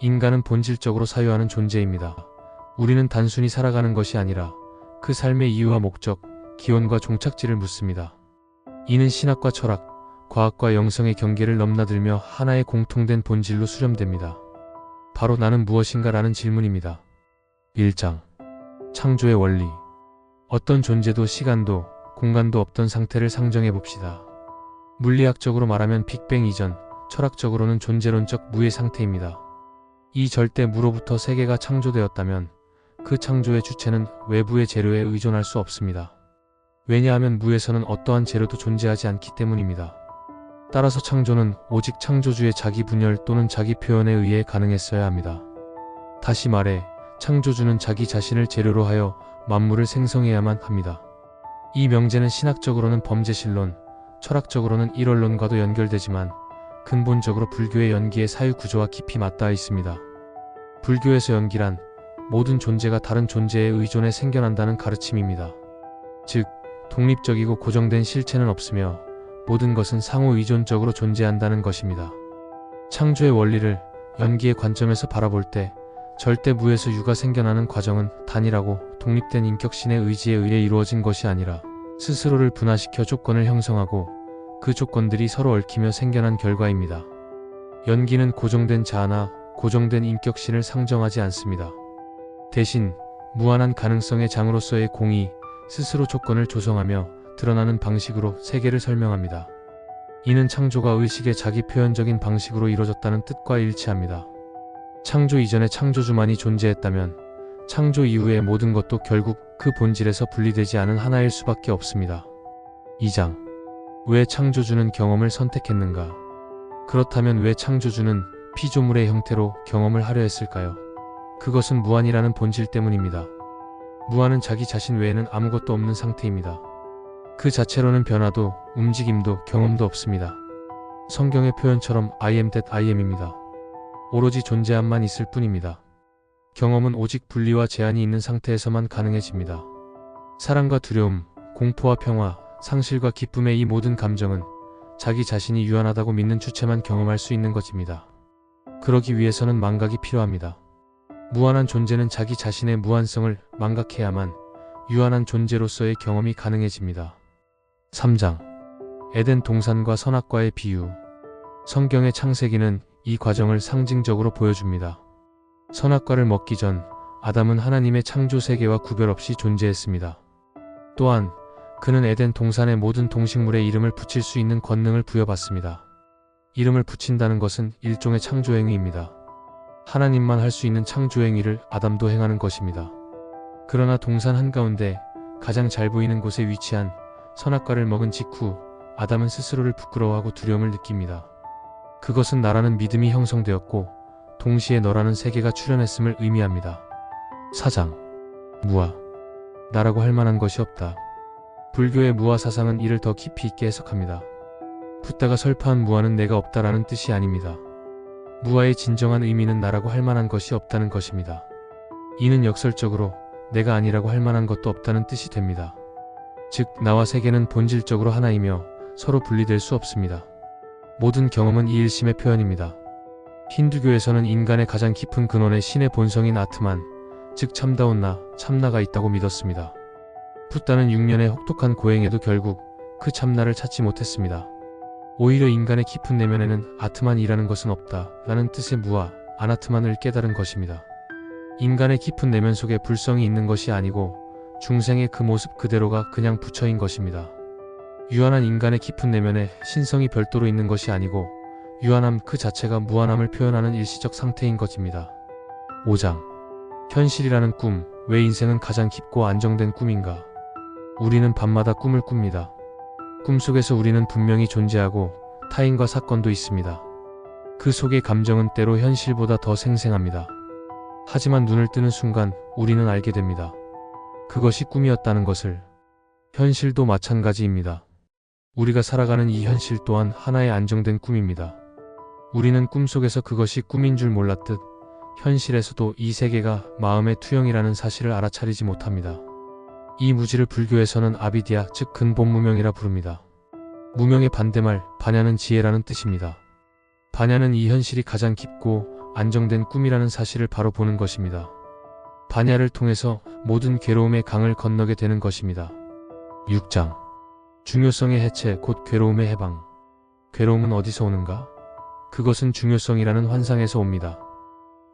인간은 본질적으로 사유하는 존재입니다. 우리는 단순히 살아가는 것이 아니라 그 삶의 이유와 목적, 기원과 종착지를 묻습니다. 이는 신학과 철학, 과학과 영성의 경계를 넘나들며 하나의 공통된 본질로 수렴됩니다. 바로 나는 무엇인가라는 질문입니다. 1장. 창조의 원리. 어떤 존재도 시간도 공간도 없던 상태를 상정해 봅시다. 물리학적으로 말하면 빅뱅 이전, 철학적으로는 존재론적 무의 상태입니다. 이 절대 무로부터 세계가 창조되었다면 그 창조의 주체는 외부의 재료에 의존할 수 없습니다. 왜냐하면 무에서는 어떠한 재료도 존재하지 않기 때문입니다. 따라서 창조는 오직 창조주의 자기 분열 또는 자기 표현에 의해 가능했어야 합니다. 다시 말해 창조주는 자기 자신을 재료로 하여 만물을 생성해야만 합니다. 이 명제는 신학적으로는 범죄실론, 철학적으로는 일원론과도 연결되지만 근본적으로 불교의 연기의 사유 구조와 깊이 맞닿아 있습니다. 불교에서 연기란 모든 존재가 다른 존재에 의존해 생겨난다는 가르침입니다. 즉, 독립적이고 고정된 실체는 없으며 모든 것은 상호 의존적으로 존재한다는 것입니다. 창조의 원리를 연기의 관점에서 바라볼 때 절대 무에서 유가 생겨나는 과정은 단일하고 독립된 인격신의 의지에 의해 이루어진 것이 아니라 스스로를 분화시켜 조건을 형성하고 그 조건들이 서로 얽히며 생겨난 결과입니다. 연기는 고정된 자아나 고정된 인격신을 상정하지 않습니다. 대신 무한한 가능성의 장으로서의 공이 스스로 조건을 조성하며 드러나는 방식으로 세계를 설명합니다. 이는 창조가 의식의 자기 표현적인 방식으로 이루어졌다는 뜻과 일치합니다. 창조 이전에 창조주만이 존재했다면 창조 이후의 모든 것도 결국 그 본질에서 분리되지 않은 하나일 수밖에 없습니다. 2장. 왜 창조주는 경험을 선택했는가? 그렇다면 왜 창조주는 피조물의 형태로 경험을 하려 했을까요? 그것은 무한이라는 본질 때문입니다. 무한은 자기 자신 외에는 아무것도 없는 상태입니다. 그 자체로는 변화도, 움직임도, 경험도 없습니다. 성경의 표현처럼 I am that I am입니다. 오로지 존재함만 있을 뿐입니다. 경험은 오직 분리와 제한이 있는 상태에서만 가능해집니다. 사랑과 두려움, 공포와 평화, 상실과 기쁨의 이 모든 감정은 자기 자신이 유한하다고 믿는 주체만 경험할 수 있는 것입니다. 그러기 위해서는 망각이 필요합니다. 무한한 존재는 자기 자신의 무한성을 망각해야만 유한한 존재로서의 경험이 가능해집니다. 3장. 에덴 동산과 선악과의 비유. 성경의 창세기는 이 과정을 상징적으로 보여줍니다. 선악과를 먹기 전 아담은 하나님의 창조 세계와 구별 없이 존재했습니다. 또한 그는 에덴 동산의 모든 동식물의 이름을 붙일 수 있는 권능을 부여받습니다. 이름을 붙인다는 것은 일종의 창조행위입니다. 하나님만 할 수 있는 창조행위를 아담도 행하는 것입니다. 그러나 동산 한가운데 가장 잘 보이는 곳에 위치한 선악과를 먹은 직후 아담은 스스로를 부끄러워하고 두려움을 느낍니다. 그것은 나라는 믿음이 형성되었고 동시에 너라는 세계가 출현했음을 의미합니다. 4장. 무아. 나라고 할 만한 것이 없다. 불교의 무아 사상은 이를 더 깊이 있게 해석합니다. 붓다가 설파한 무아는 내가 없다라는 뜻이 아닙니다. 무아의 진정한 의미는 나라고 할 만한 것이 없다는 것입니다. 이는 역설적으로 내가 아니라고 할 만한 것도 없다는 뜻이 됩니다. 즉, 나와 세계는 본질적으로 하나이며 서로 분리될 수 없습니다. 모든 경험은 이 일심의 표현입니다. 힌두교에서는 인간의 가장 깊은 근원에 신의 본성인 아트만, 즉 참다운 나, 참나가 있다고 믿었습니다. 붓다는 6년의 혹독한 고행에도 결국 그 참나를 찾지 못했습니다. 오히려 인간의 깊은 내면에는 아트만이라는 것은 없다 라는 뜻의 무아, 아나트만을 깨달은 것입니다. 인간의 깊은 내면 속에 불성이 있는 것이 아니고 중생의 그 모습 그대로가 그냥 부처인 것입니다. 유한한 인간의 깊은 내면에 신성이 별도로 있는 것이 아니고 유한함 그 자체가 무한함을 표현하는 일시적 상태인 것입니다. 5장. 현실이라는 꿈. 왜 인생은 가장 깊고 안정된 꿈인가? 우리는 밤마다 꿈을 꿉니다. 꿈속에서 우리는 분명히 존재하고 타인과 사건도 있습니다. 그 속의 감정은 때로 현실보다 더 생생합니다. 하지만 눈을 뜨는 순간 우리는 알게 됩니다. 그것이 꿈이었다는 것을. 현실도 마찬가지입니다. 우리가 살아가는 이 현실 또한 하나의 안정된 꿈입니다. 우리는 꿈속에서 그것이 꿈인 줄 몰랐듯 현실에서도 이 세계가 마음의 투영이라는 사실을 알아차리지 못합니다. 이 무지를 불교에서는 아비디아, 즉 근본무명이라 부릅니다. 무명의 반대말, 반야는 지혜라는 뜻입니다. 반야는 이 현실이 가장 깊고 안정된 꿈이라는 사실을 바로 보는 것입니다. 반야를 통해서 모든 괴로움의 강을 건너게 되는 것입니다. 6장. 중요성의 해체 곧 괴로움의 해방. 괴로움은 어디서 오는가? 그것은 중요성이라는 환상에서 옵니다.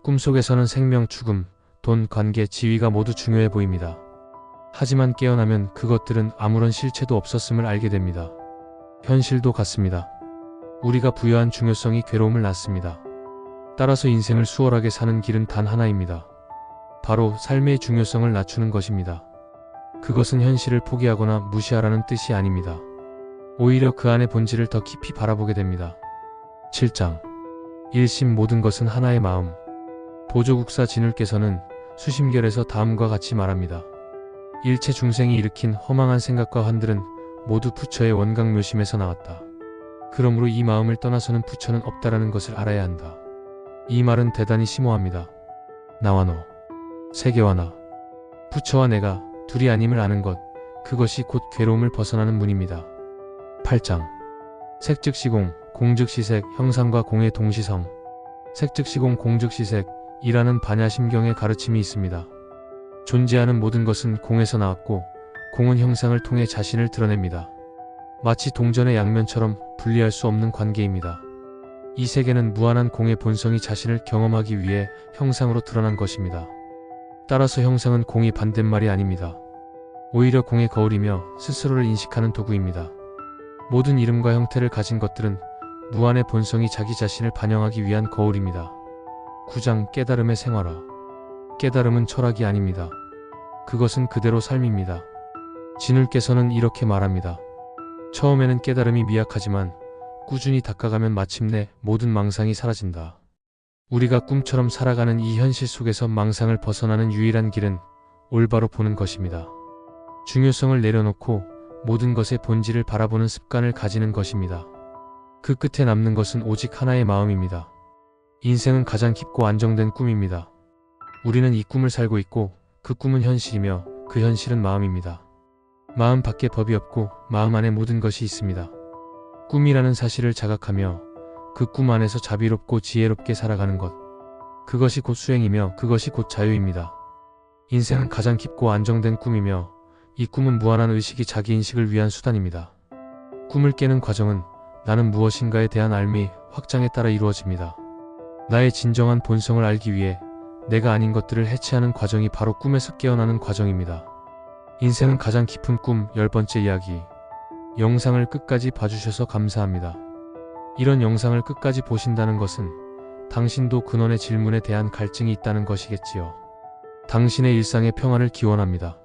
꿈속에서는 생명, 죽음, 돈, 관계, 지위가 모두 중요해 보입니다. 하지만 깨어나면 그것들은 아무런 실체도 없었음을 알게 됩니다. 현실도 같습니다. 우리가 부여한 중요성이 괴로움을 낳습니다. 따라서 인생을 수월하게 사는 길은 단 하나입니다. 바로 삶의 중요성을 낮추는 것입니다. 그것은 현실을 포기하거나 무시하라는 뜻이 아닙니다. 오히려 그 안의 본질을 더 깊이 바라보게 됩니다. 7장. 일심 모든 것은 하나의 마음. 보조국사 진울께서는 수심결에서 다음과 같이 말합니다. 일체 중생이 일으킨 허망한 생각과 환들은 모두 부처의 원각묘심에서 나왔다. 그러므로 이 마음을 떠나서는 부처는 없다라는 것을 알아야 한다. 이 말은 대단히 심오합니다. 나와 너, 세계와 나, 부처와 내가 둘이 아님을 아는 것, 그것이 곧 괴로움을 벗어나는 문입니다. 8장. 색즉시공, 공즉시색, 형상과 공의 동시성. 색즉시공, 공즉시색 이라는 반야심경의 가르침이 있습니다. 존재하는 모든 것은 공에서 나왔고 공은 형상을 통해 자신을 드러냅니다. 마치 동전의 양면처럼 분리할 수 없는 관계입니다. 이 세계는 무한한 공의 본성이 자신을 경험하기 위해 형상으로 드러난 것입니다. 따라서 형상은 공이 반대말이 아닙니다. 오히려 공의 거울이며 스스로를 인식하는 도구입니다. 모든 이름과 형태를 가진 것들은 무한의 본성이 자기 자신을 반영하기 위한 거울입니다. 9장. 깨달음의 생활화. 깨달음은 철학이 아닙니다. 그것은 그대로 삶입니다. 진울께서는 이렇게 말합니다. 처음에는 깨달음이 미약하지만 꾸준히 닦아가면 마침내 모든 망상이 사라진다. 우리가 꿈처럼 살아가는 이 현실 속에서 망상을 벗어나는 유일한 길은 올바로 보는 것입니다. 중요성을 내려놓고 모든 것의 본질을 바라보는 습관을 가지는 것입니다. 그 끝에 남는 것은 오직 하나의 마음입니다. 인생은 가장 깊고 안정된 꿈입니다. 우리는 이 꿈을 살고 있고 그 꿈은 현실이며 그 현실은 마음입니다. 마음 밖에 법이 없고 마음 안에 모든 것이 있습니다. 꿈이라는 사실을 자각하며 그 꿈 안에서 자비롭고 지혜롭게 살아가는 것, 그것이 곧 수행이며 그것이 곧 자유입니다. 인생은 가장 깊고 안정된 꿈이며 이 꿈은 무한한 의식이 자기 인식을 위한 수단입니다. 꿈을 깨는 과정은 나는 무엇인가에 대한 알미, 확장에 따라 이루어집니다. 나의 진정한 본성을 알기 위해 내가 아닌 것들을 해체하는 과정이 바로 꿈에서 깨어나는 과정입니다. 인생은 가장 깊은 꿈 10번째 이야기. 영상을 끝까지 봐주셔서 감사합니다. 이런 영상을 끝까지 보신다는 것은 당신도 근원의 질문에 대한 갈증이 있다는 것이겠지요. 당신의 일상의 평안을 기원합니다.